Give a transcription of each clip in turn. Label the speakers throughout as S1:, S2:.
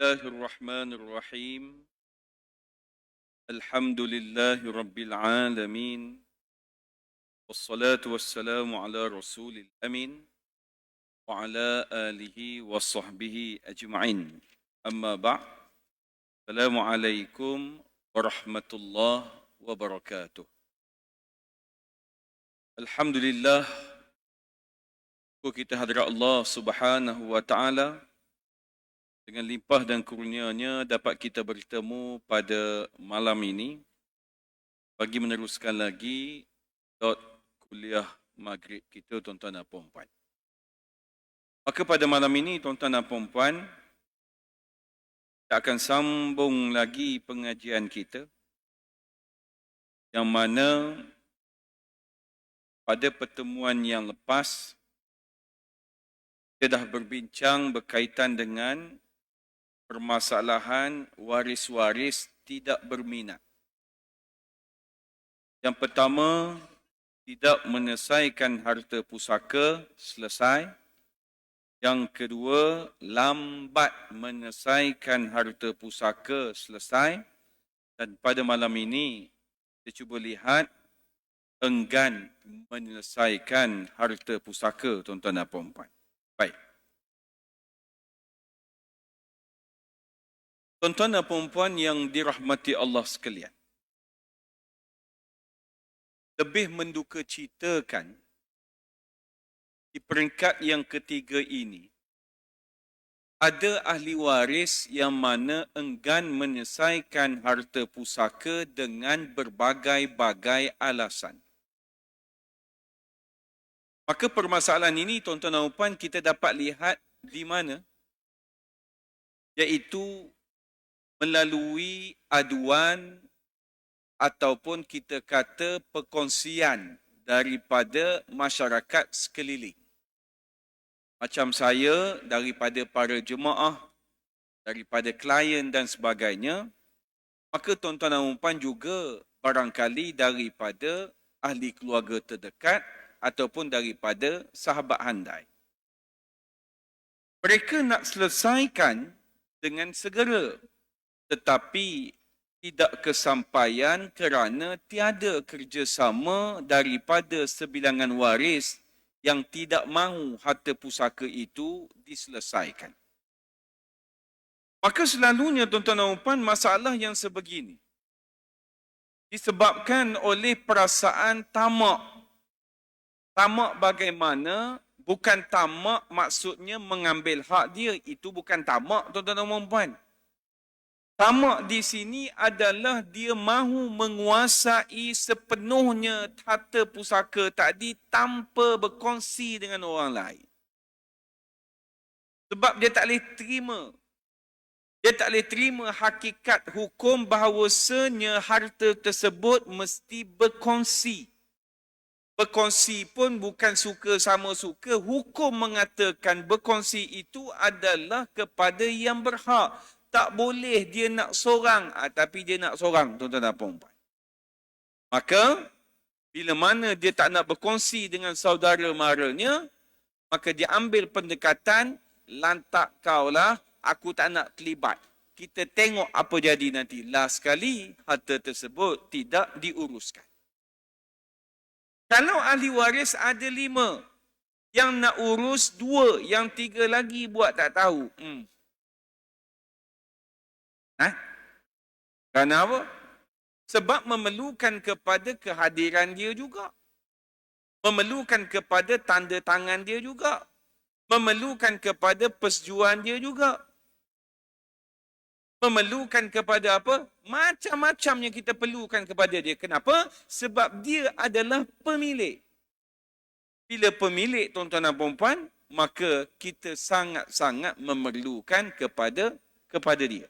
S1: الله الرحمن الرحيم الحمد لله رب العالمين والصلاة والسلام على رسول الأمين وعلى آله وصحبه أجمعين أما بعد السلام عليكم ورحمة الله وبركاته. Alhamdulillah, kita hadirat Allah Subhanahu wa taala, dengan limpah dan kurnianya dapat kita bertemu pada malam ini bagi meneruskan lagi kuliah maghrib kita, tuan-tuan dan puan-puan. Maka pada malam ini, tuan-tuan dan puan-puan, kita akan sambung lagi pengajian kita, yang mana pada pertemuan yang lepas kita dah berbincang berkaitan dengan permasalahan waris-waris tidak berminat. Yang pertama, tidak menyelesaikan harta pusaka selesai. Yang kedua, lambat menyelesaikan harta pusaka selesai. Dan pada malam ini, kita cuba lihat enggan menyelesaikan harta pusaka, tuan-tuan dan puan-puan. Baik. Tuan-tuan dan puan-puan yang dirahmati Allah sekalian, lebih menduka citakan di peringkat yang ketiga ini, ada ahli waris yang mana enggan menyelesaikan harta pusaka dengan berbagai-bagai alasan. Maka permasalahan ini, tuan-tuan dan puan, kita dapat lihat di mana? Iaitu melalui aduan ataupun kita kata perkongsian daripada masyarakat sekeliling. Macam saya, daripada para jemaah, daripada klien dan sebagainya. Maka tuan-tuan dan puan juga barangkali daripada ahli keluarga terdekat ataupun daripada sahabat handai. Mereka nak selesaikan dengan segera, tetapi tidak kesampaian kerana tiada kerjasama daripada sebilangan waris yang tidak mahu harta pusaka itu diselesaikan. Maka selalunya, tuan-tuan dan puan, masalah yang sebegini disebabkan oleh perasaan tamak. Tamak bagaimana? Bukan tamak maksudnya mengambil hak dia. Itu bukan tamak, tuan-tuan dan puan. Tamak di sini adalah dia mahu menguasai sepenuhnya harta pusaka tadi tanpa berkongsi dengan orang lain. Sebab dia tak boleh terima. Dia tak boleh terima hakikat hukum bahawasanya harta tersebut mesti berkongsi. Berkongsi pun bukan suka sama suka. Hukum mengatakan berkongsi itu adalah kepada yang berhak. Tak boleh dia nak sorang, tapi dia nak sorang, tuan-tuan dan puan-puan. Maka, bila mana dia tak nak berkongsi dengan saudara maranya, maka dia ambil pendekatan, lantak kaulah, aku tak nak terlibat. Kita tengok apa jadi nanti. Last sekali, harta tersebut tidak diuruskan. Kalau ahli waris ada 5, yang nak urus 2, yang 3 lagi buat tak tahu. Kerana apa? Sebab memerlukan kepada kehadiran dia juga. Memerlukan kepada tanda tangan dia juga. Memerlukan kepada persetujuan dia juga. Memerlukan kepada apa? Macam-macam yang kita perlukan kepada dia. Kenapa? Sebab dia adalah pemilik. Bila pemilik, tuan-tuan dan puan-puan, maka kita sangat-sangat memerlukan kepada dia.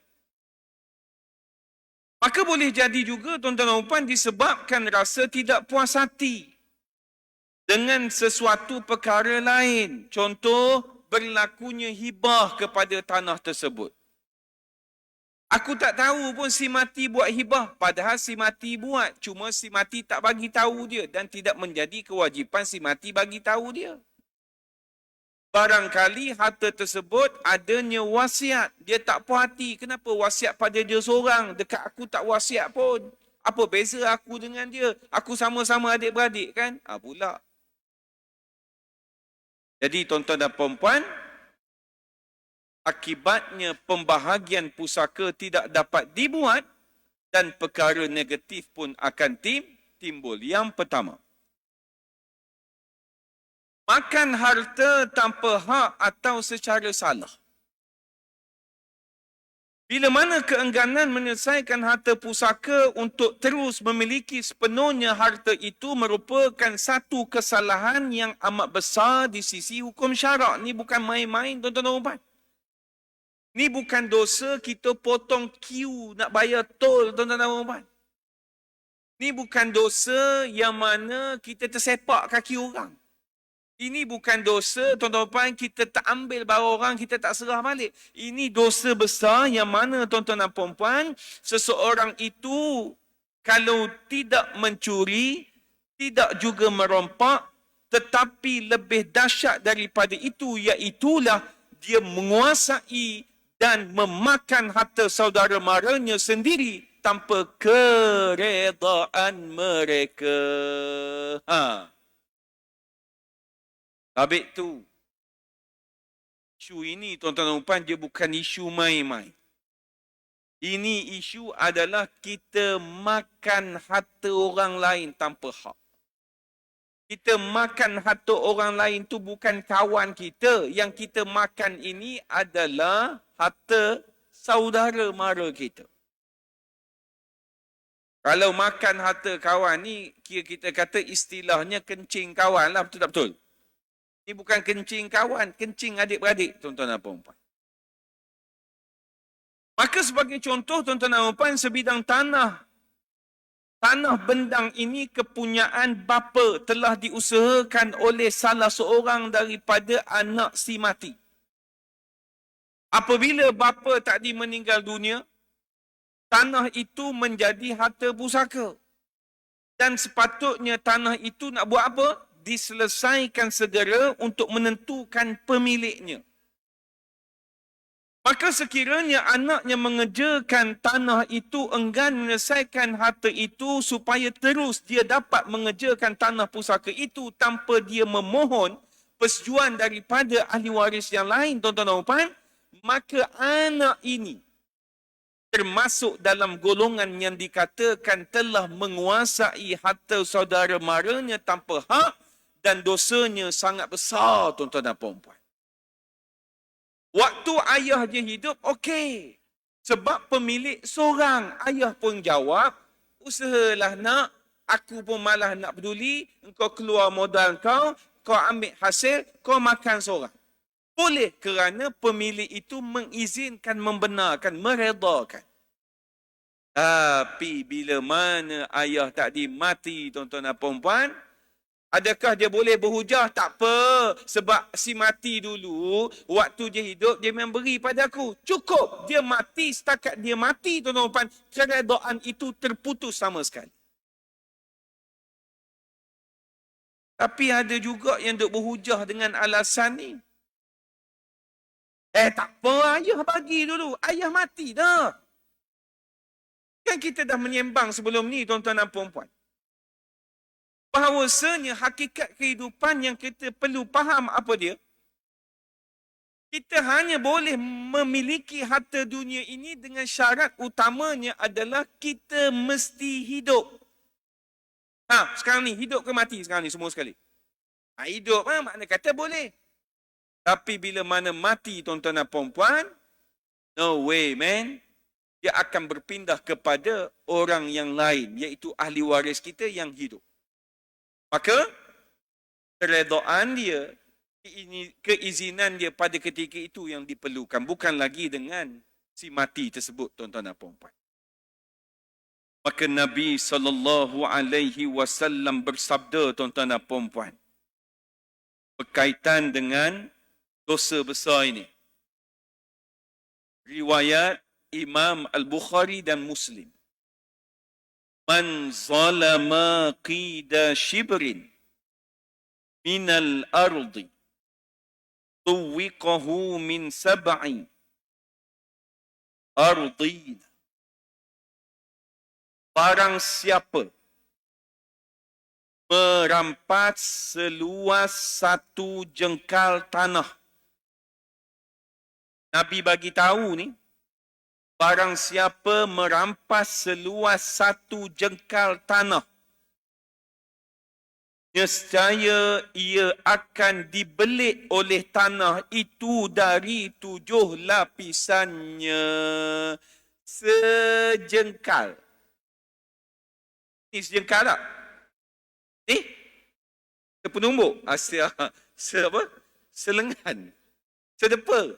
S1: Maka boleh jadi juga, tuan-tuan dan puan, disebabkan rasa tidak puas hati dengan sesuatu perkara lain. Contoh, berlakunya hibah kepada tanah tersebut. Aku tak tahu pun si mati buat hibah. Padahal si mati buat. Cuma si mati tak bagi tahu dia. Dan tidak menjadi kewajipan si mati bagi tahu dia. Barangkali harta tersebut adanya wasiat. Dia tak puas hati. Kenapa wasiat pada dia seorang? Dekat aku tak wasiat pun. Apa beza aku dengan dia? Aku sama-sama adik-beradik kan? Pula. Jadi tuan-tuan dan puan-puan, akibatnya pembahagian pusaka tidak dapat dibuat dan perkara negatif pun akan timbul. Yang pertama, makan harta tanpa hak atau secara salah. Bila mana keengganan menyelesaikan harta pusaka untuk terus memiliki sepenuhnya harta itu merupakan satu kesalahan yang amat besar di sisi hukum syarak. Ni bukan main-main, tuan-tuan dan puan. Ni bukan dosa kita potong queue nak bayar tol, tuan-tuan dan puan. Ni bukan dosa yang mana kita tersepak kaki orang. Ini bukan dosa, tuan-tuan dan puan, kita tak ambil barang orang, kita tak serah balik. Ini dosa besar yang mana, tuan-tuan dan puan, seseorang itu kalau tidak mencuri, tidak juga merompak, tetapi lebih dahsyat daripada itu, iaitulah dia menguasai dan memakan harta saudara maranya sendiri tanpa keredaan mereka. Habis tu, isu ini tuan-tuan dan puan, dia bukan isu main-main. Ini isu adalah kita makan harta orang lain tanpa hak. Kita makan harta orang lain tu bukan kawan kita. Yang kita makan ini adalah harta saudara mara kita. Kalau makan harta kawan ni, kita kata istilahnya kencing kawan lah, betul tak betul? Ini bukan kencing kawan, kencing adik-beradik, tuan-tuan dan puan-puan. Maka sebagai contoh, tuan-tuan dan puan, sebidang tanah. Tanah bendang ini kepunyaan bapa telah diusahakan oleh salah seorang daripada anak si mati. Apabila bapa tadi meninggal dunia, tanah itu menjadi harta pusaka. Dan sepatutnya tanah itu nak buat apa? Diselesaikan segera untuk menentukan pemiliknya. Maka sekiranya anaknya mengerjakan tanah itu, enggan menyelesaikan harta itu supaya terus dia dapat mengerjakan tanah pusaka itu tanpa dia memohon persetujuan daripada ahli waris yang lain, tuan-tuan dan puan, maka anak ini termasuk dalam golongan yang dikatakan telah menguasai harta saudara maranya tanpa hak dan dosanya sangat besar, tuan-tuan dan puan-puan. Waktu ayah dia hidup, okey. Sebab pemilik seorang. Ayah pun jawab, usahalah nak, aku pun malah nak peduli, engkau keluar modal kau ambil hasil, kau makan seorang. Boleh kerana pemilik itu mengizinkan, membenarkan, meredakan. Tapi bila mana ayah tadi mati, tuan-tuan dan puan-puan, adakah dia boleh berhujah? Tak apa. Sebab si mati dulu, waktu dia hidup, dia memang beri pada aku. Cukup. Dia mati, setakat dia mati, tuan-tuan dan puan, keredaan itu terputus sama sekali. Tapi ada juga yang duk berhujah dengan alasan ni. Tak apa, ayah bagi dulu. Ayah mati dah. Kan kita dah menyembang sebelum ni, tuan-tuan dan puan-puan. Bahawasanya hakikat kehidupan yang kita perlu faham apa dia? Kita hanya boleh memiliki harta dunia ini dengan syarat utamanya adalah kita mesti hidup. Sekarang ni hidup ke mati sekarang ni semua sekali? Hidup makna kata boleh. Tapi bila mana mati, tuan-tuan dan puan-puan, no way man. Dia akan berpindah kepada orang yang lain, iaitu ahli waris kita yang hidup. Maka, keredaan dia, keizinan dia pada ketika itu yang diperlukan. Bukan lagi dengan si mati tersebut, tuan-tuan dan puan-puan. Maka Nabi SAW bersabda, tuan-tuan dan puan-puan, berkaitan dengan dosa besar ini. Riwayat Imam Al-Bukhari dan Muslim. Man zalama qida shibrin minal ardi tuwiqahu min sab'i ardin. Barang siapa merampas seluas satu jengkal tanah. Nabi bagi tahu ni, barang siapa merampas seluas satu jengkal tanah, nescaya ia akan dibelit oleh tanah itu dari 7 lapisannya sejengkal. Ni sejengkal tak? Ni? Sepenumbuk? Apa? Selengan. Sedepa.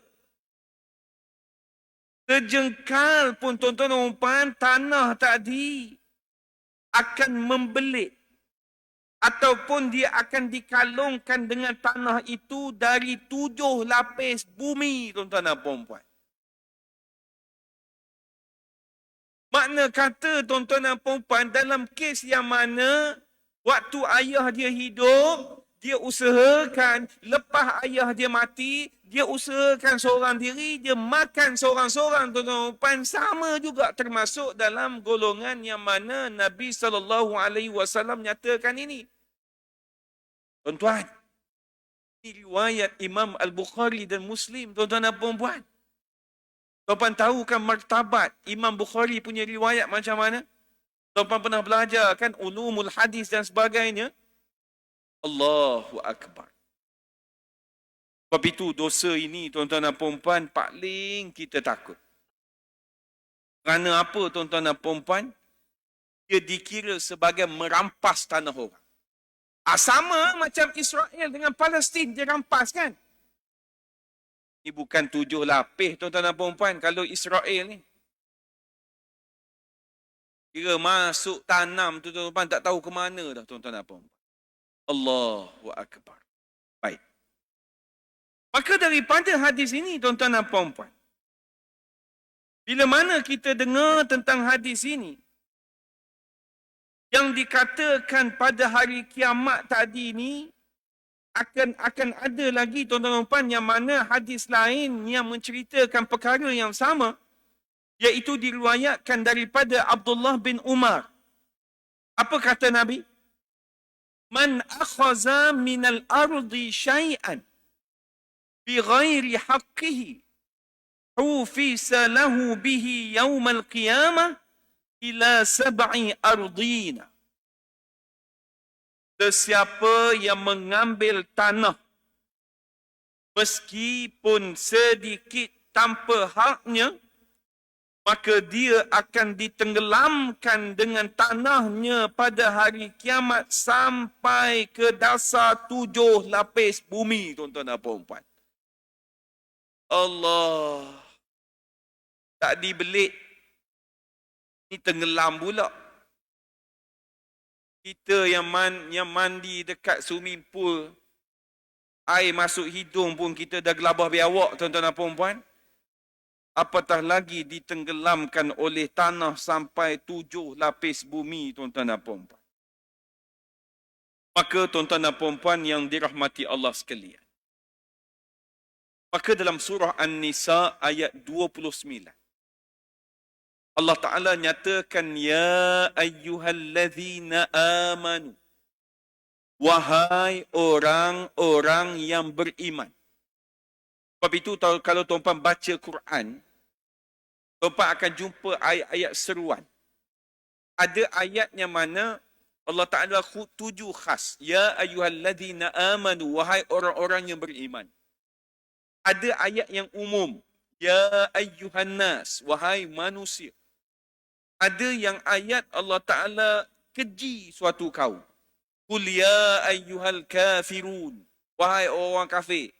S1: Sejengkal pun tuan-tuan dan puan, tanah tadi akan membelit. Ataupun dia akan dikalungkan dengan tanah itu dari 7 lapis bumi, tuan-tuan dan puan. Makna kata, tuan-tuan dan puan, dalam kes yang mana waktu ayah dia hidup, dia usahakan lepas ayah dia mati, dia usahakan seorang diri, dia makan seorang-seorang, tuan-tuan dan puan, sama juga termasuk dalam golongan yang mana Nabi SAW nyatakan ini. Tuan-tuan, ini riwayat Imam Al-Bukhari dan Muslim, tuan-tuan dan puan. Tuan-tuan tahu kan martabat Imam Bukhari punya riwayat macam mana? Tuan-tuan pernah belajar kan ulumul hadis dan sebagainya? Allahu Akbar. Sebab itu dosa ini, tuan-tuan dan puan, paling kita takut. Kerana apa, tuan-tuan dan puan? Dia dikira sebagai merampas tanah orang. Sama macam Israel dengan Palestin, dia rampas kan? Ini bukan 7 lapis, tuan-tuan dan puan, kalau Israel ni. Kira masuk tanam, tuan-tuan dan puan, tak tahu ke mana dah, tuan-tuan dan puan. Allahu Akbar. Baik. Maka daripada hadis ini, tuan-tuan dan puan, bila mana kita dengar tentang hadis ini, yang dikatakan pada hari kiamat tadi ni, akan ada lagi, tuan-tuan dan puan, yang mana hadis lain yang menceritakan perkara yang sama, iaitu diriwayatkan daripada Abdullah bin Umar. Apa kata Nabi? Man akhaza minal ardi syai'an bighairi haqqihi hufisa lahu bihi yawmal qiyamah ila 7 ardina. Sesiapa yang mengambil tanah meskipun sedikit tanpa haknya, maka dia akan ditenggelamkan dengan tanahnya pada hari kiamat sampai ke dasar 7 lapis bumi, tuan-tuan dan puan. Allah. Tak dibelit. Ini tenggelam pula. Kita yang mandi dekat swimming pool, air masuk hidung pun kita dah gelabah biawak, tuan-tuan dan puan. Apatah lagi ditenggelamkan oleh tanah sampai 7 lapis bumi, tuan-tuan dan puan. Maka tuan-tuan dan puan yang dirahmati Allah sekalian. Maka dalam surah An-Nisa ayat 29. Allah Ta'ala nyatakan, Ya ayyuhallazina amanu. Wahai orang-orang yang beriman. Sebab itu kalau tuan-tuan baca Quran, tuan-tuan akan jumpa ayat-ayat seruan. Ada ayat yang mana Allah Ta'ala tuju khas. Ya ayyuhallazina amanu. Wahai orang-orang yang beriman. Ada ayat yang umum. Ya ayyuhannas. Wahai manusia. Ada yang ayat Allah Ta'ala keji suatu kaum. Qul ya ayyuhal kafirun. Wahai orang kafir.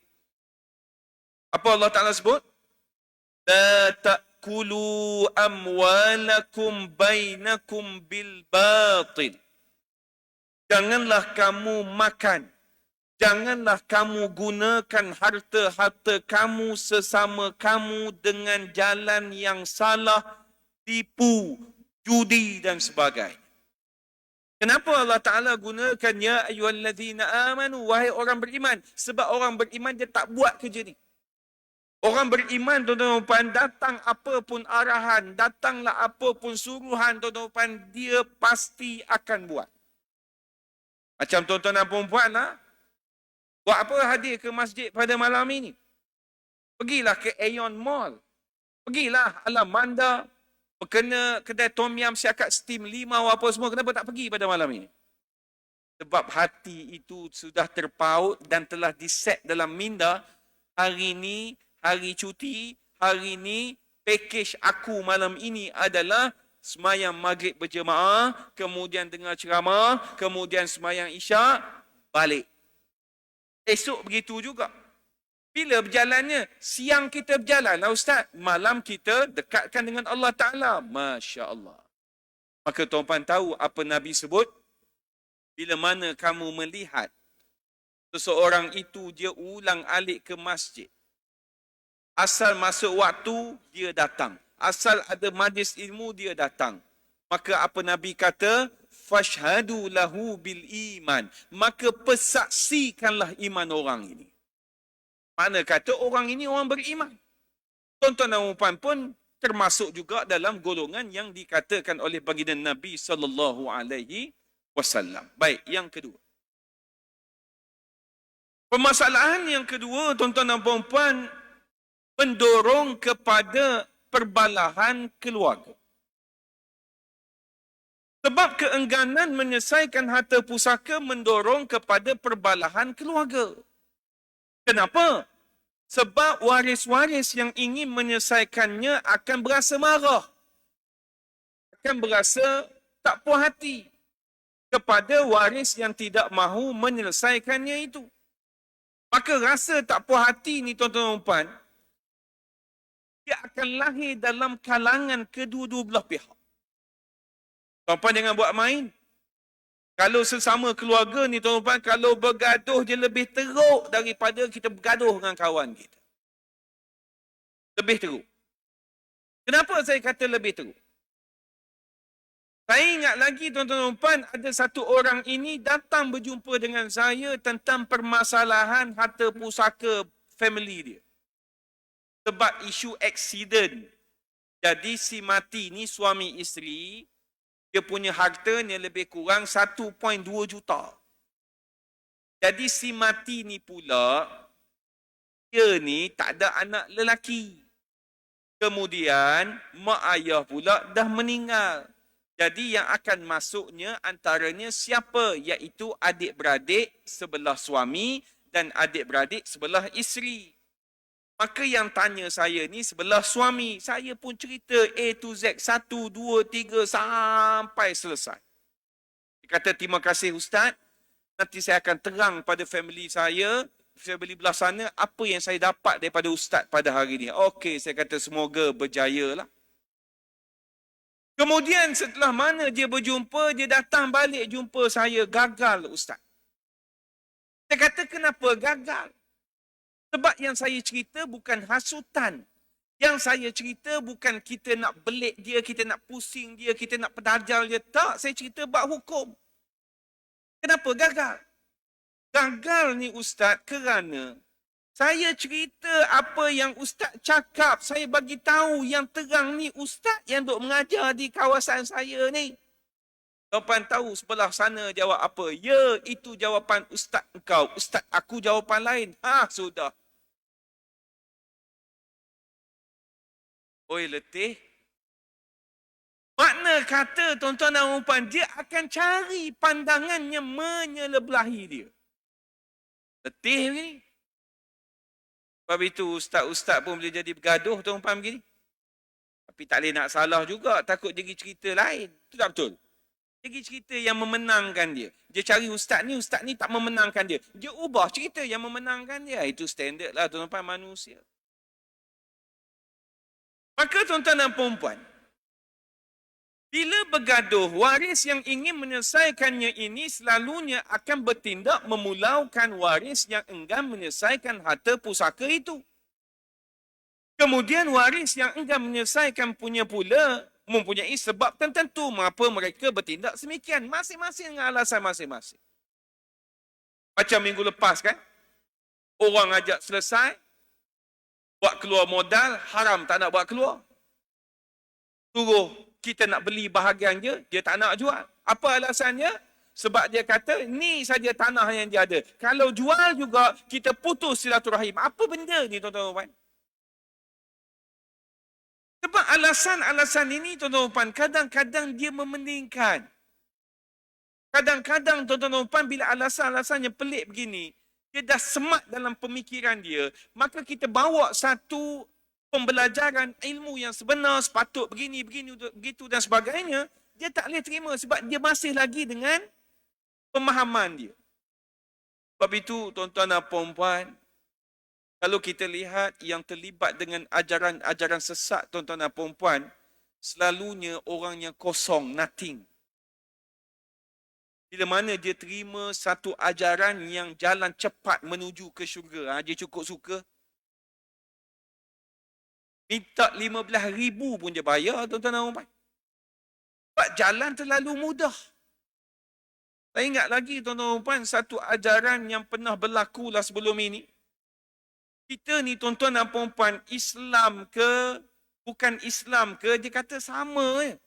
S1: Apa Allah Ta'ala sebut? La ta'kulu amwalakum bainakum bil batil. Janganlah kamu makan. Janganlah kamu gunakan harta-harta kamu sesama kamu dengan jalan yang salah, tipu, judi dan sebagainya. Kenapa Allah Ta'ala gunakan ya ayyuhallazina amanu, wahai orang beriman? Sebab orang beriman dia tak buat kerja ni. Orang beriman, tuan-tuan dan puan, datang apa pun arahan, datanglah apa pun suruhan, tuan-tuan dan puan, dia pasti akan buat. Macam tuan-tuan dan puan lah, buat apa hadir ke masjid pada malam ini? Pergilah ke Aeon Mall. Pergilah Alam Manda, kena kedai Tom Yam siakat steam limau apa semua. Kenapa tak pergi pada malam ini? Sebab hati itu sudah terpaut dan telah diset dalam minda. Hari ini, hari cuti, hari ini, pakej aku malam ini adalah semayang maghrib berjemaah, kemudian dengar ceramah, kemudian semayang isyak, balik. Esok begitu juga. Bila berjalannya? Siang kita berjalan lah Ustaz. Malam kita dekatkan dengan Allah Ta'ala. Masya Allah. Maka tuan-tuan tahu apa Nabi sebut? Bila mana kamu melihat seseorang itu dia ulang alik ke masjid. Asal masuk waktu, dia datang. Asal ada majlis ilmu, dia datang. Maka apa Nabi kata? Fashhadu lahu bil iman. Maka persaksikanlah iman orang ini. Mana kata orang ini orang beriman. Tuan-tuan dan puan pun termasuk juga dalam golongan yang dikatakan oleh baginda Nabi sallallahu alaihi wasallam. Baik, yang kedua. Permasalahan yang kedua, tuan-tuan dan puan, mendorong kepada perbalahan keluarga. Sebab keengganan menyelesaikan harta pusaka mendorong kepada perbalahan keluarga. Kenapa? Sebab waris-waris yang ingin menyelesaikannya akan berasa marah. Akan berasa tak puas hati kepada waris yang tidak mahu menyelesaikannya itu. Maka rasa tak puas hati ni tuan-tuan dan puan, dia akan lahir dalam kalangan kedua-dua belah pihak. Tuan-tuan jangan buat main. Kalau sesama keluarga ni tuan-tuan, kalau bergaduh dia lebih teruk daripada kita bergaduh dengan kawan kita. Lebih teruk. Kenapa saya kata lebih teruk? Saya ingat lagi tuan-tuan dan puan, ada satu orang ini datang berjumpa dengan saya tentang permasalahan harta pusaka family dia. Sebab isu aksiden. Jadi si mati ni suami isteri, dia punya harta ni lebih kurang 1.2 juta. Jadi si mati ni pula, dia ni tak ada anak lelaki. Kemudian, mak ayah pula dah meninggal. Jadi yang akan masuknya antaranya siapa? Iaitu adik-beradik sebelah suami dan adik-beradik sebelah isteri. Maka yang tanya saya ni sebelah suami. Saya pun cerita A to Z. 1, 2, 3 sampai selesai. Dia kata, terima kasih Ustaz. Nanti saya akan terang pada family saya. Family belah sana. Apa yang saya dapat daripada Ustaz pada hari ini. Okey, saya kata semoga berjaya lah. Kemudian setelah mana dia berjumpa, dia datang balik jumpa saya. Gagal Ustaz. Saya kata kenapa gagal? Sebab yang saya cerita bukan hasutan. Yang saya cerita bukan kita nak belik dia, kita nak pusing dia, kita nak pedajal dia. Tak, saya cerita bab hukum. Kenapa gagal? Gagal ni Ustaz kerana saya cerita apa yang Ustaz cakap. Saya bagi tahu yang terang ni Ustaz yang duk mengajar di kawasan saya ni. Tuan-tuan tahu sebelah sana jawab apa? Ya, itu jawapan Ustaz engkau. Ustaz aku jawapan lain. Sudah. Oi letih. Makna kata tuan-tuan dan puan, dia akan cari pandangannya menyelebelahi dia. Letih begini. Sebab itu ustaz-ustaz pun boleh jadi bergaduh tuan-tuan begini. Tapi tak boleh nak salah juga, takut jadi cerita lain. Itu tak betul. Jadi cerita yang memenangkan dia. Dia cari ustaz ni tak memenangkan dia. Dia ubah cerita yang memenangkan dia. Itu standard lah tuan-tuan manusia. Maka tuan-tuan dan puan-puan, bila bergaduh, waris yang ingin menyelesaikannya ini selalunya akan bertindak memulaukan waris yang enggan menyelesaikan harta pusaka itu. Kemudian waris yang enggan menyelesaikan punya pula mempunyai sebab tertentu mengapa mereka bertindak semikian. Masing-masing dengan alasan masing-masing. Macam minggu lepas kan, orang ajak selesai, buat keluar modal, haram tak nak buat keluar. Suruh kita nak beli bahagian dia tak nak jual. Apa alasannya? Sebab dia kata, ni saja tanah yang dia ada. Kalau jual juga, kita putus silaturahim. Apa benda ni tuan-tuan? Sebab alasan-alasan ini tuan-tuan, kadang-kadang dia memeningkan. Kadang-kadang tuan-tuan, bila alasan-alasan yang pelik begini, dia dah semat dalam pemikiran dia, maka kita bawa satu pembelajaran ilmu yang sebenar, sepatut begini, begitu dan sebagainya, dia tak boleh terima sebab dia masih lagi dengan pemahaman dia. Sebab itu tuan-tuan dan puan-puan, kalau kita lihat yang terlibat dengan ajaran-ajaran sesat tuan-tuan dan puan-puan, selalunya orang yang kosong, nothing. Bila mana dia terima satu ajaran yang jalan cepat menuju ke syurga, dia cukup suka. Minta 15,000 pun dia bayar tuan-tuan dan puan-puan. Sebab jalan terlalu mudah. Saya ingat lagi tuan-tuan dan puan, satu ajaran yang pernah berlaku lah sebelum ini. Kita ni tuan-tuan dan puan-puan, Islam ke, bukan Islam ke, dia kata sama je.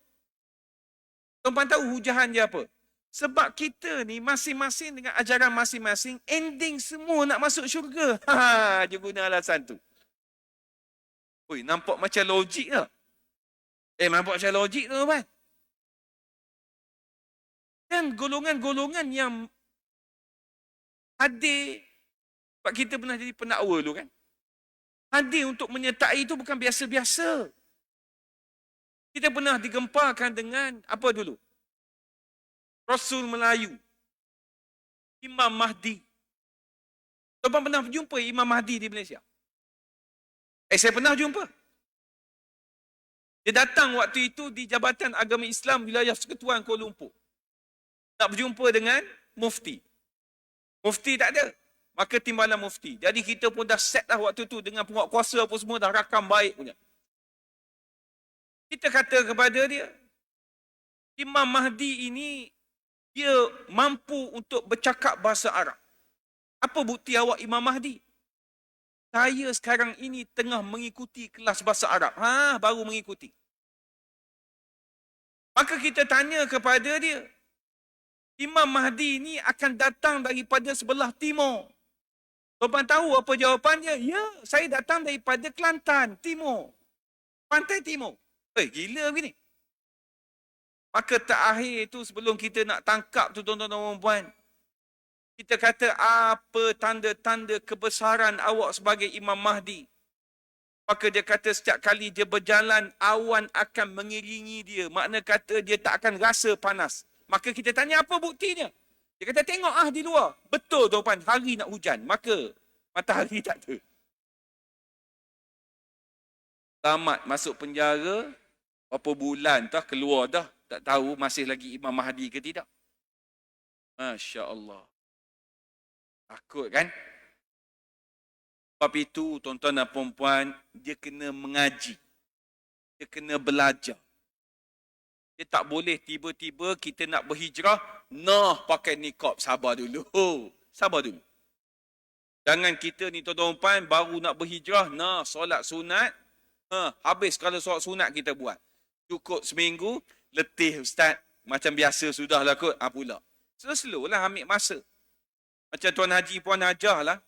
S1: Tuan-puan tahu hujahan dia apa? Sebab kita ni masing-masing dengan ajaran masing-masing, ending semua nak masuk syurga. Dia guna alasan tu. Oi, nampak macam logik tak? Nampak macam logik tu tuan. Dan golongan-golongan yang hadir, sebab kita pernah jadi pendakwa dulu kan, hadir untuk menyertai itu bukan biasa-biasa. Kita pernah digemparkan dengan apa dulu? Rasul Melayu, Imam Mahdi. Tuan pernah jumpa Imam Mahdi di Malaysia? Saya pernah jumpa. Dia datang waktu itu di Jabatan Agama Islam Wilayah Persekutuan Kuala Lumpur. Nak berjumpa dengan mufti. Mufti tak ada. Maka timbalan mufti. Jadi kita pun dah set dah waktu tu dengan penguatkuasa apa semua dah rakam baik punya. Kita kata kepada dia, Imam Mahdi ini dia mampu untuk bercakap bahasa Arab. Apa bukti awak Imam Mahdi? Saya sekarang ini tengah mengikuti kelas bahasa Arab. Baru mengikuti. Maka kita tanya kepada dia, Imam Mahdi ini akan datang daripada sebelah timur. Tuan-tuan tahu apa jawapannya? Ya, saya datang daripada Kelantan, timur. Pantai timur. Gila begini. Maka terakhir itu sebelum kita nak tangkap tu tuan-tuan dan puan, kita kata apa tanda-tanda kebesaran awak sebagai Imam Mahdi? Maka dia kata setiap kali dia berjalan, awan akan mengiringi dia. Makna kata dia tak akan rasa panas. Maka kita tanya apa buktinya? Dia kata tengok di luar. Betul tuan-tuan, hari nak hujan. Maka matahari tak ada. Tamat masuk penjara, berapa bulan dah keluar dah. Tak tahu masih lagi Imam Mahdi ke tidak. Masya Allah. Takut kan? Sebab itu tuan-tuan dan puan-puan, dia kena mengaji. Dia kena belajar. Dia tak boleh tiba-tiba kita nak berhijrah, pakai niqab. Sabar dulu. Sabar dulu. Jangan kita ni tuan-tuan dan puan, baru nak berhijrah, solat sunat. Habis kalau solat sunat kita buat. Cukup seminggu, letih ustaz. Macam biasa sudahlah kot. Pula. Slow lah ambil masa. Macam Tuan Haji Puan Hajar lah.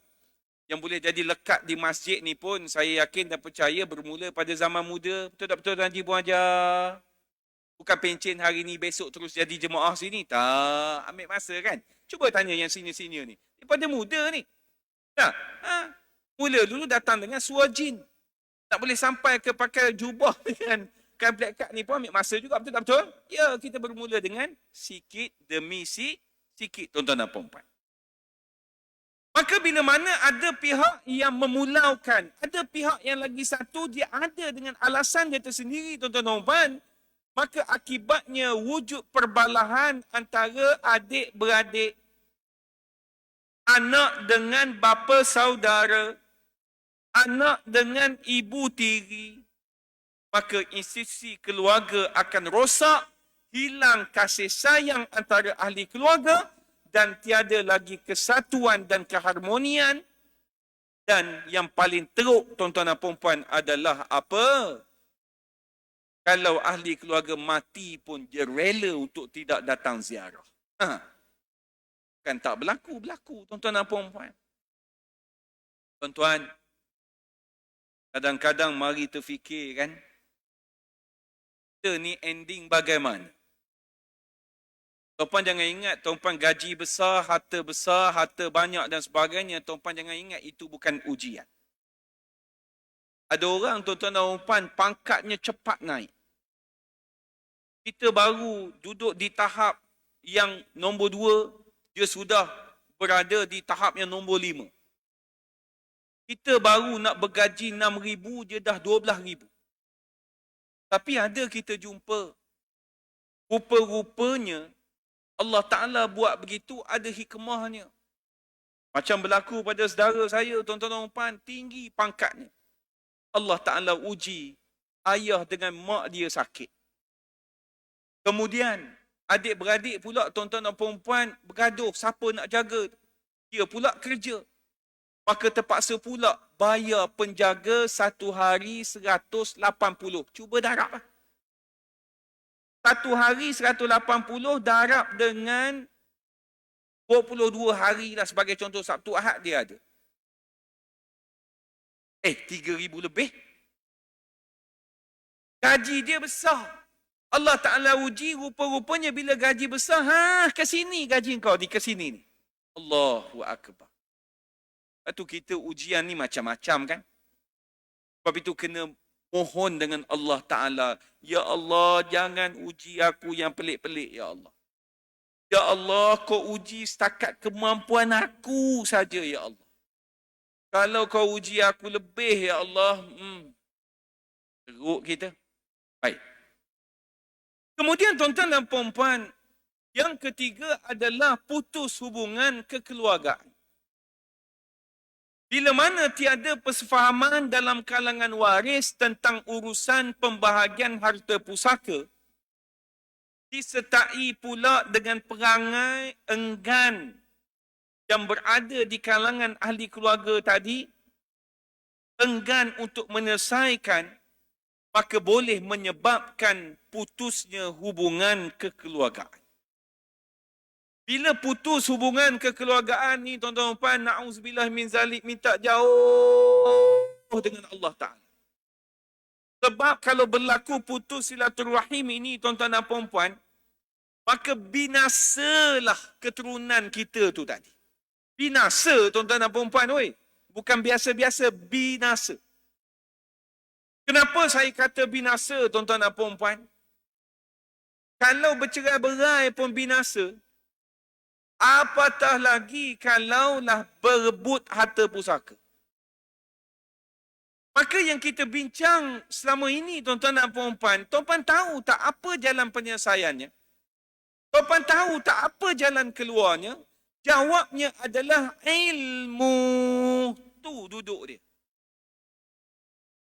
S1: Yang boleh jadi lekat di masjid ni pun saya yakin dan percaya bermula pada zaman muda. Betul tak betul Tuan Haji Puan Hajar? Bukan pencen hari ni besok terus jadi jemaah sini. Tak. Ambil masa kan. Cuba tanya yang senior-senior ni. Daripada muda ni. Mula dulu datang dengan suajin. Tak boleh sampai ke pakai jubah dengan kain black card ni pun ambil masa juga. Betul tak betul? Ya, kita bermula dengan sikit demi sikit tuan-tuan dan puan-puan. Maka bila mana ada pihak yang memulaukan, ada pihak yang lagi satu dia ada dengan alasan dia tersendiri tuan-tuan dan puan, maka akibatnya wujud perbalahan antara adik-beradik, anak dengan bapa saudara, anak dengan ibu tiri, maka institusi keluarga akan rosak, hilang kasih sayang antara ahli keluarga dan tiada lagi kesatuan dan keharmonian. Dan yang paling teruk tuan-tuan dan puan adalah apa? Kalau ahli keluarga mati pun dia rela untuk tidak datang ziarah. Kan tak berlaku tuan-tuan dan puan. Tuan-tuan, kadang-kadang mari terfikir kan, kita ni ending bagaimana? Tuan-tuan jangan ingat, tuan-tuan gaji besar, harta banyak dan sebagainya. Tuan-tuan jangan ingat itu bukan ujian. Ada orang tuan-tuan dan puan pangkatnya cepat naik. Kita baru duduk di tahap yang nombor 2, dia sudah berada di tahap yang nombor 5. Kita baru nak bergaji 6,000, dia dah 12,000. Tapi ada kita jumpa, rupa-rupanya Allah Ta'ala buat begitu ada hikmahnya. Macam berlaku pada saudara saya, tuan-tuan dan puan, tinggi pangkatnya. Allah Ta'ala uji ayah dengan mak dia sakit. Kemudian adik-beradik pula tuan-tuan dan puan bergaduh siapa nak jaga. Dia pula kerja. Maka terpaksa pula bayar penjaga 1 hari 180. Cuba darab. 1 hari 180 darab dengan 22 hari lah sebagai contoh, Sabtu Ahad dia ada. 3,000 lebih. Gaji dia besar. Allah Ta'ala uji rupa-rupanya bila gaji besar, ke sini gaji kau, di ke sini ni. Allahu Akbar. Lepas tu kita ujian ni macam-macam kan. Sebab itu kena mohon dengan Allah Ta'ala. Ya Allah, jangan uji aku yang pelik-pelik, Ya Allah. Ya Allah, kau uji setakat kemampuan aku saja, Ya Allah. Kalau kau uji aku lebih, Ya Allah, teruk kita. Baik. Kemudian tuan-tuan dan puan-puan, yang ketiga adalah putus hubungan kekeluargaan. Bila mana tiada persefahaman dalam kalangan waris tentang urusan pembahagian harta pusaka, disertai pula dengan perangai enggan yang berada di kalangan ahli keluarga tadi, enggan untuk menyelesaikan, maka boleh menyebabkan putusnya hubungan kekeluargaan. Bila putus hubungan kekeluargaan ni, tuan-tuan dan puan, na'udzubillah min zalik, minta jauh dengan Allah Ta'ala. Sebab kalau berlaku putus silaturahim ini, tuan-tuan dan puan, maka binasalah keturunan kita tu tadi. Binasa, tuan-tuan dan puan, oi. Bukan biasa-biasa, binasa. Kenapa saya kata binasa, tuan-tuan dan puan? Kalau bercerai-berai pun binasa, apatah lagi kalaulah berebut harta pusaka. Maka yang kita bincang selama ini, tuan-tuan dan puan tahu tak apa jalan penyelesaiannya? Tuan-tuan tahu tak apa jalan keluarnya? Jawabnya adalah ilmu. Tu duduk dia.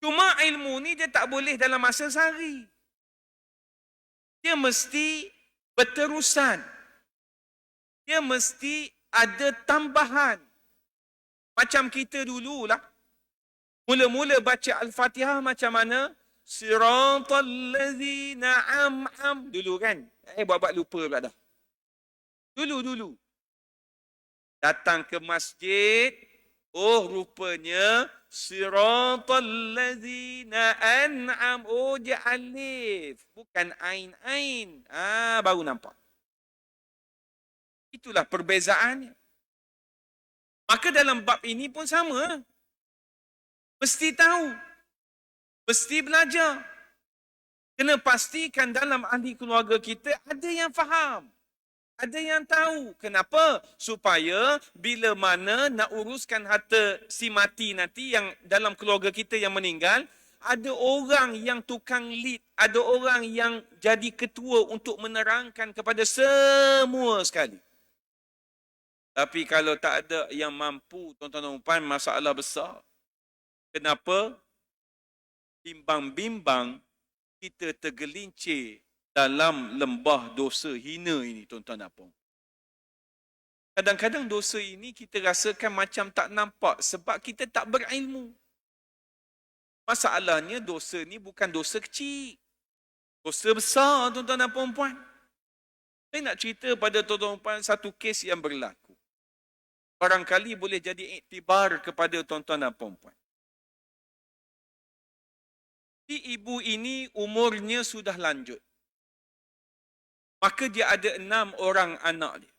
S1: Cuma ilmu ni dia tak boleh dalam masa sehari. Dia mesti berterusan. Dia mesti ada tambahan. Macam kita dululah. Mula-mula baca Al-Fatihah macam mana? Siratal ladzina an'am. Dulu kan? Buat-buat lupa pula dah. Dulu. Datang ke masjid. Oh, rupanya siratal ladzina an'am. Oh, dia alif. Bukan ain-ain. Baru nampak. Itulah perbezaannya. Maka dalam bab ini pun sama. Mesti tahu. Mesti belajar. Kena pastikan dalam ahli keluarga kita ada yang faham. Ada yang tahu. Kenapa? Supaya bila mana nak uruskan harta si mati nanti yang dalam keluarga kita yang meninggal, ada orang yang tukang lead. Ada orang yang jadi ketua untuk menerangkan kepada semua sekali. Tapi kalau tak ada yang mampu, tuan-tuan dan puan, masalah besar. Kenapa? Bimbang-bimbang kita tergelincir dalam lembah dosa hina ini, tuan-tuan dan puan. Kadang-kadang dosa ini kita rasakan macam tak nampak sebab kita tak berilmu. Masalahnya dosa ni bukan dosa kecil. Dosa besar, tuan-tuan dan puan-puan. Saya nak cerita pada tuan-tuan dan puan satu kes yang berlaku. Barangkali boleh jadi iktibar kepada tuan-tuan dan puan-puan. Si ibu ini umurnya sudah lanjut. Maka dia ada 6 orang anak dia.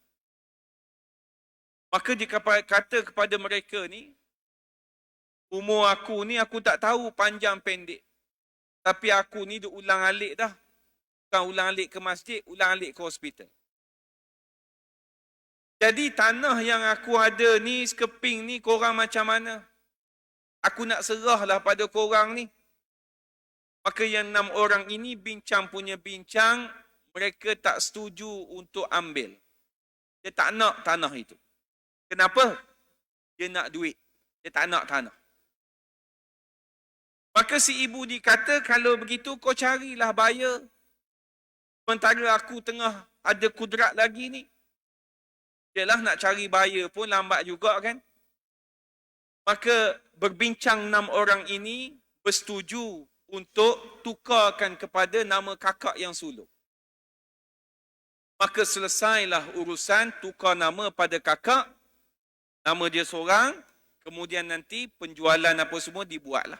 S1: Maka dia kata kepada mereka ni, umur aku ni aku tak tahu panjang pendek. Tapi aku ni dah ulang alik dah. Bukan ulang alik ke masjid, ulang alik ke hospital. Jadi tanah yang aku ada ni, sekeping ni, korang macam mana? Aku nak serahlah pada korang ni. Maka yang 6 orang ini bincang punya bincang, mereka tak setuju untuk ambil. Dia tak nak tanah itu. Kenapa? Dia nak duit. Dia tak nak tanah. Maka si ibu dikata, kalau begitu kau carilah buyer. Sementara aku tengah ada kudrat lagi ni. Yalah nak cari buyer pun lambat juga kan. Maka berbincang 6 orang ini bersetuju untuk tukarkan kepada nama kakak yang sulung. Maka selesailah urusan tukar nama pada kakak. Nama dia seorang, kemudian nanti penjualan apa semua dibuatlah.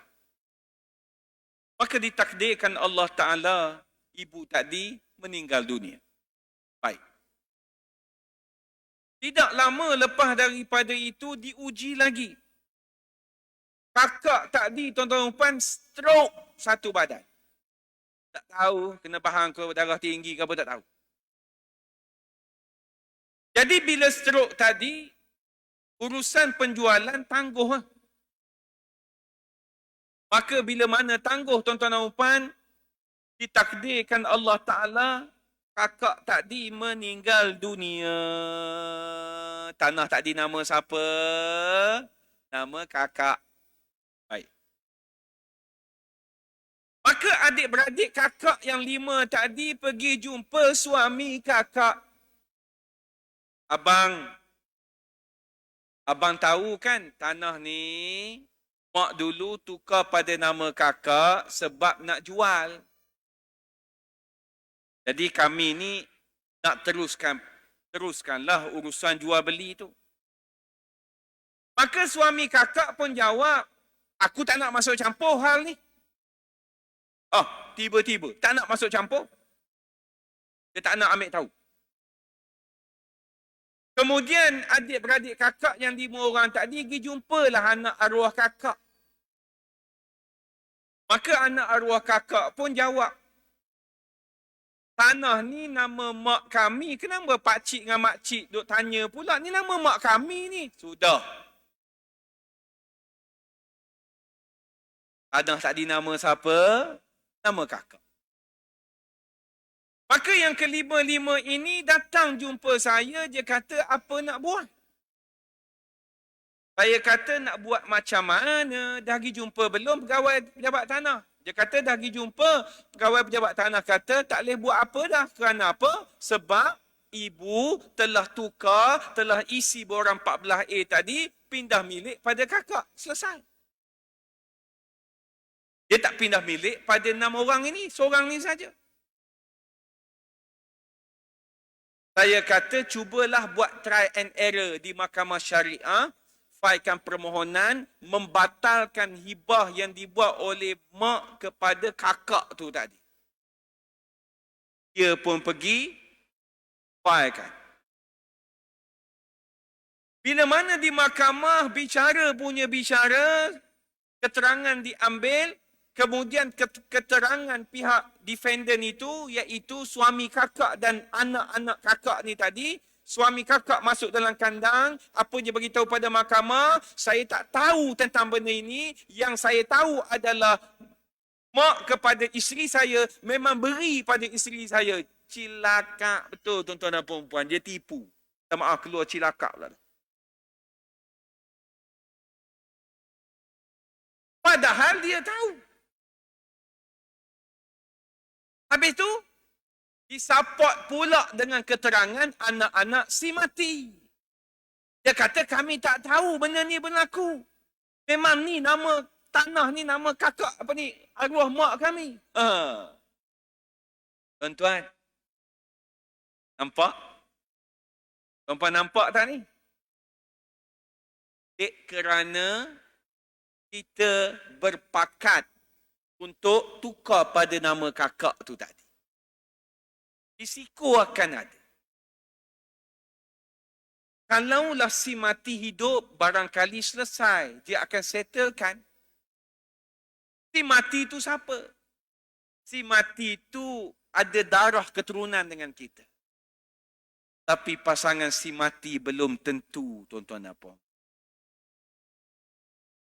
S1: Maka ditakdirkan Allah Ta'ala, ibu tadi meninggal dunia. Baik. Tidak lama lepas daripada itu, diuji lagi. Kakak tadi, tuan-tuan dan puan, stroke satu badan. Tak tahu, kena faham ke darah tinggi ke apa, tak tahu. Jadi bila stroke tadi, urusan penjualan tangguh. Maka bila mana tangguh, tuan-tuan dan puan, ditakdirkan Allah Ta'ala, kakak tadi meninggal dunia. Tanah tadi nama siapa? Nama kakak. Baik. Maka adik-beradik kakak yang 5 tadi pergi jumpa suami kakak. Abang tahu kan tanah ni mak dulu tukar pada nama kakak sebab nak jual. Jadi kami ni nak teruskanlah urusan jual beli tu. Maka suami kakak pun jawab, aku tak nak masuk campur hal ni. Oh, tiba-tiba tak nak masuk campur. Dia tak nak ambil tahu. Kemudian adik-beradik kakak yang 5 orang tadi pergi jumpalah anak arwah kakak. Maka anak arwah kakak pun jawab, tanah ni nama mak kami. Kenapa pakcik dengan makcik duk tanya pula? Ni nama mak kami ni. Sudah. Tanah tadi nama siapa? Nama kakak. Maka yang kelima-lima ini datang jumpa saya. Dia kata, apa nak buat? Saya kata, nak buat macam mana? Dah pergi jumpa belum pegawai pejabat tanah? Dia kata, dah pergi jumpa. Pegawai pejabat tanah kata, tak boleh buat apa dah. Kerana apa? Sebab ibu telah tukar, telah isi borang 14A tadi, pindah milik pada kakak. Selesai. Dia tak pindah milik pada 6 orang ini. Seorang ni saja. Saya kata, cubalah buat try and error di Mahkamah Syariah, failkan permohonan, membatalkan hibah yang dibuat oleh mak kepada kakak tu tadi. Dia pun pergi, failkan. Bila mana di mahkamah, bicara, keterangan diambil, kemudian keterangan pihak defendant itu, iaitu suami kakak dan anak-anak kakak ni tadi, suami kakak masuk dalam kandang, apa dia beritahu pada mahkamah, saya tak tahu tentang benda ini, yang saya tahu adalah mak kepada isteri saya memang beri pada isteri saya. Cilaka betul tuan-tuan dan puan-puan, dia tipu. Maaf, keluar cilaka pula. Padahal dia tahu. Habis tu, disapot pula dengan keterangan anak-anak si mati. Dia kata kami tak tahu benda ni berlaku. Memang ni nama tanah ni nama kakak apa ni arwah mak kami. Tuan-tuan, nampak? Tuan-tuan nampak tak ni? Kerana kita berpakat untuk tukar pada nama kakak tu tadi. Risiko akan ada. Kalaulah si mati hidup, barangkali selesai. Dia akan settlekan. Si mati itu siapa? Si mati itu ada darah keturunan dengan kita. Tapi pasangan si mati belum tentu, tuan-tuan dan puan.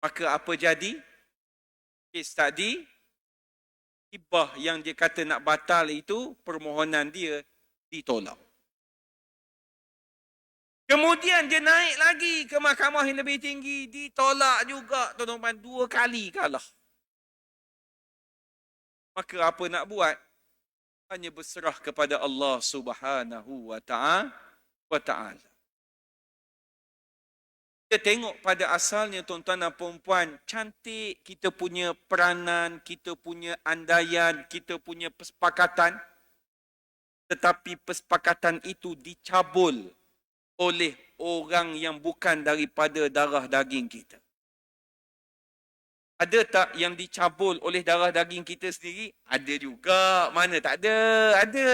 S1: Maka apa jadi? Kes tadi, hibah yang dia kata nak batal itu, permohonan dia ditolak. Kemudian dia naik lagi ke mahkamah yang lebih tinggi, ditolak juga, tuan-tuan, 2 kali kalah. Maka apa nak buat? Hanya berserah kepada Allah Subhanahu wa ta'ala. Kita tengok pada asalnya, tuan-tuan dan puan-puan, cantik kita punya peranan, kita punya andaian, kita punya persepakatan. Tetapi persepakatan itu dicabul oleh orang yang bukan daripada darah daging kita. Ada tak yang dicabul oleh darah daging kita sendiri? Ada juga. Mana tak ada? Ada.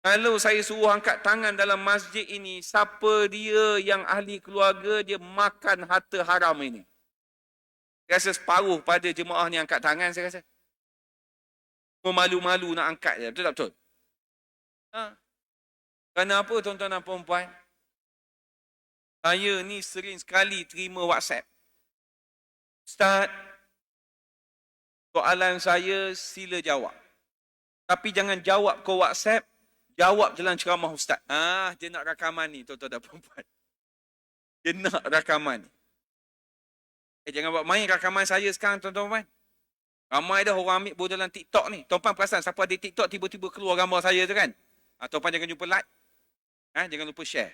S1: Kalau saya suruh angkat tangan dalam masjid ini, siapa dia yang ahli keluarga, dia makan harta haram ini? Saya rasa separuh pada jemaah ni angkat tangan, saya rasa. Malu-malu nak angkat je. Betul tak betul? Kerana apa, tuan-tuan dan puan-puan? Saya ni sering sekali terima WhatsApp. Ustaz, soalan saya sila jawab. Tapi jangan jawab ke WhatsApp, jawab jalan ceramah Ustaz. Dia nak rakaman ni, tuan-tuan dan puan-puan. Dia nak rakaman ni. Jangan buat main rakaman saya sekarang, tuan-tuan. Ramai dah orang ambil bola dalam TikTok ni. Tuan-tuan perasan, siapa ada TikTok tiba-tiba keluar gambar saya tu kan? Tuan-tuan jangan jumpa like. Jangan lupa share.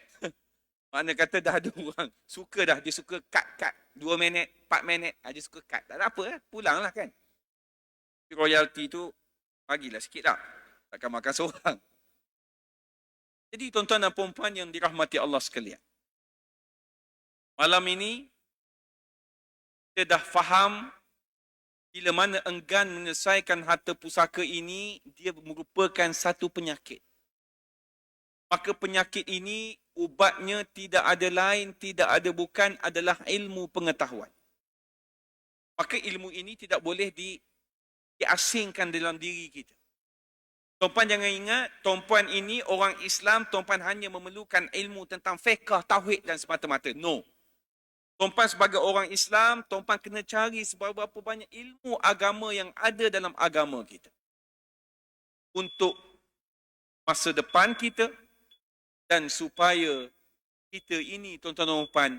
S1: Mana kata dah ada orang suka dah, dia suka cut 2 minit, 4 minit, dia suka cut. Tak ada apa, pulanglah kan. Royalty tu bagilah sikit lah. Takkan makan seorang. Jadi tuan-tuan dan puan-puan yang dirahmati Allah sekalian. Malam ini kita dah faham bila mana enggan menyelesaikan harta pusaka ini, dia merupakan satu penyakit. Maka penyakit ini ubatnya tidak ada lain, tidak ada bukan adalah ilmu pengetahuan. Maka ilmu ini tidak boleh diasingkan dalam diri kita. Tuan-puan jangan ingat, tuan-puan ini orang Islam, tuan-puan hanya memerlukan ilmu tentang fiqh, tauhid dan semata-mata. No. Tuan-puan sebagai orang Islam, tuan-puan kena cari seberapa banyak ilmu agama yang ada dalam agama kita. Untuk masa depan kita, dan supaya kita ini, tuan-tuan dan puan,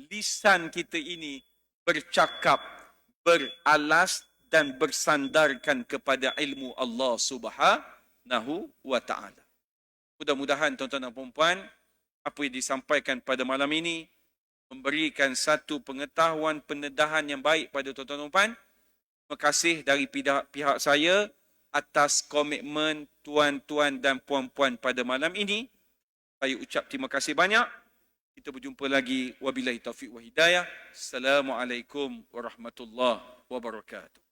S1: lisan kita ini bercakap, beralas dan bersandarkan kepada ilmu Allah Subhanahu wa ta'ala. Mudah-mudahan tuan-tuan dan puan, apa yang disampaikan pada malam ini memberikan satu pengetahuan, pendedahan yang baik pada tuan-tuan dan puan. Terima kasih dari pihak saya atas komitmen tuan-tuan dan puan-puan pada malam ini. Saya ucap terima kasih banyak. Kita berjumpa lagi. Wabillahi taufiq wa hidayah. Assalamualaikum warahmatullahi wabarakatuh.